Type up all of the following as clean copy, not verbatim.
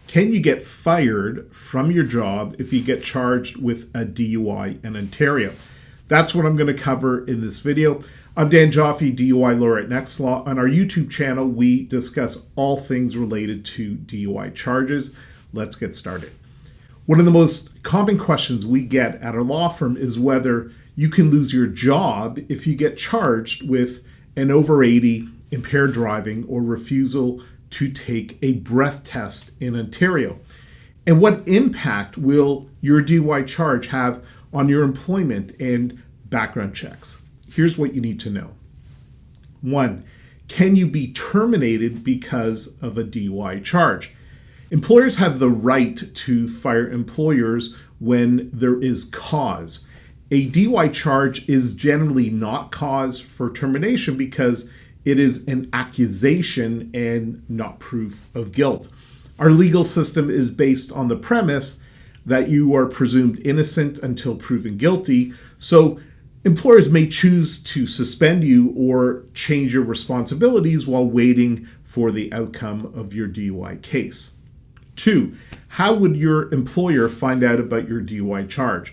Can you get fired from your job if you get charged with a DUI in Ontario? That's what I'm going to cover in this video. I'm Dan Joffe, DUI lawyer at Next Law. On our YouTube channel, we discuss all things related to DUI charges. Let's get started. One of the most common questions we get at our law firm is whether you can lose your job if you get charged with an over 80 impaired driving or refusal to take a breath test in Ontario. And what impact will your DUI charge have on your employment and background checks? Here's what you need to know. 1, can you be terminated because of a DUI charge? Employers have the right to fire employers when there is cause. A DUI charge is generally not cause for termination because it is an accusation and not proof of guilt. Our legal system is based on the premise that you are presumed innocent until proven guilty, so employers may choose to suspend you or change your responsibilities while waiting for the outcome of your DUI case. 2, how would your employer find out about your DUI charge?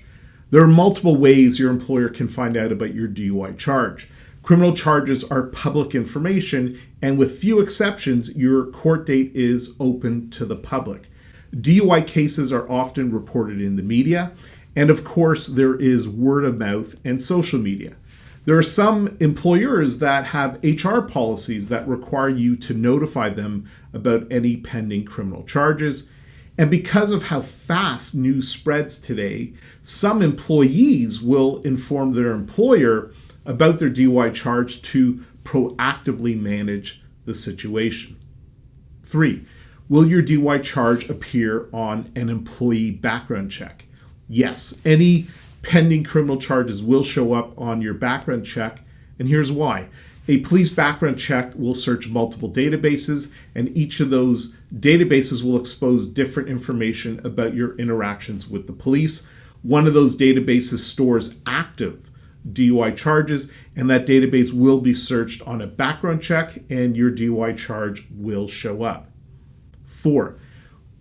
There are multiple ways your employer can find out about your DUI charge. Criminal charges are public information, and with few exceptions, your court date is open to the public. DUI cases are often reported in the media, and of course, there is word of mouth and social media. There are some employers that have HR policies that require you to notify them about any pending criminal charges. And because of how fast news spreads today, some employees will inform their employer about their DUI charge to proactively manage the situation. 3, will your DUI charge appear on an employee background check? Yes, any pending criminal charges will show up on your background check, and here's why. A police background check will search multiple databases, and each of those databases will expose different information about your interactions with the police. One of those databases stores active DUI charges, and that database will be searched on a background check, and your DUI charge will show up. 4,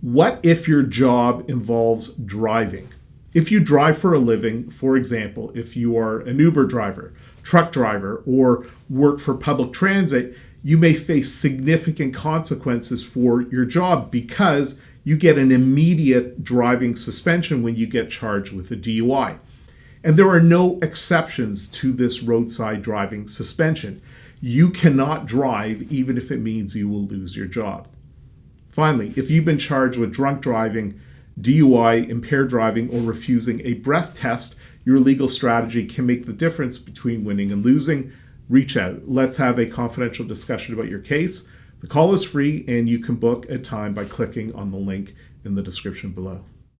what if your job involves driving? If you drive for a living, for example, if you are an Uber driver, truck driver, or work for public transit, you may face significant consequences for your job because you get an immediate driving suspension when you get charged with a DUI. And there are no exceptions to this roadside driving suspension. You cannot drive even if it means you will lose your job. Finally, if you've been charged with drunk driving, DUI, impaired driving, or refusing a breath test, your legal strategy can make the difference between winning and losing. Reach out. Let's have a confidential discussion about your case. The call is free, and you can book a time by clicking on the link in the description below.